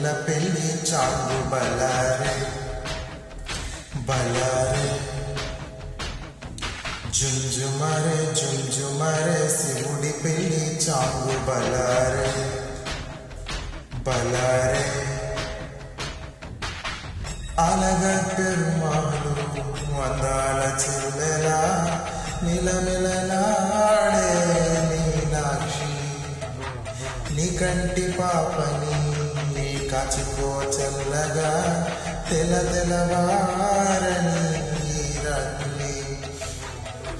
పిల్ల పెళ్లి చాంగు బలారే బలారే జుంజుమరే శివుడి పెళ్లి చాంగు బలారే బలారే అలగ పెరుమాడు అందాల చెల్లెలా నిలనిలలాడే మీనాక్షి నీ కంటి పాపని నీ కాచుకో చల్లగా తెల్లవారని ఈ రాత్రి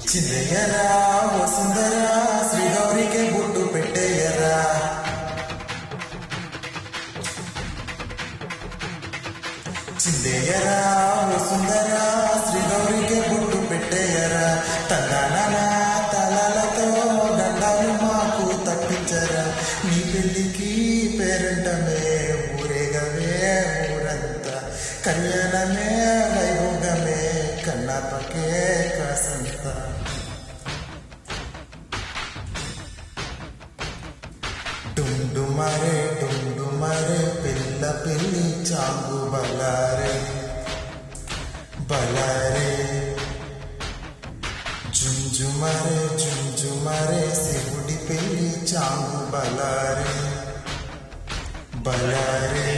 చిన్నయ్యరా వసుందరా శ్రీగౌరికి బుట్టు పెట్టేయరా చిందేయరా వసుందరా శ్రీగౌరికి బుట్టు పెట్టేయరా తల్లానా తలలతో దండాలు మాకు తప్పించరా నీ పెళ్లికి పేరంటమే ఊరేగవే ఊరంతా కళ్యాణమే వైభోగమే కన్నాపకే కాసంత డుండుమరే పిల్ల పెళ్లి చాంగు బలారే బలారే జుంజుమరే శివుడి పెళ్లి చాంగు బలారే బలారే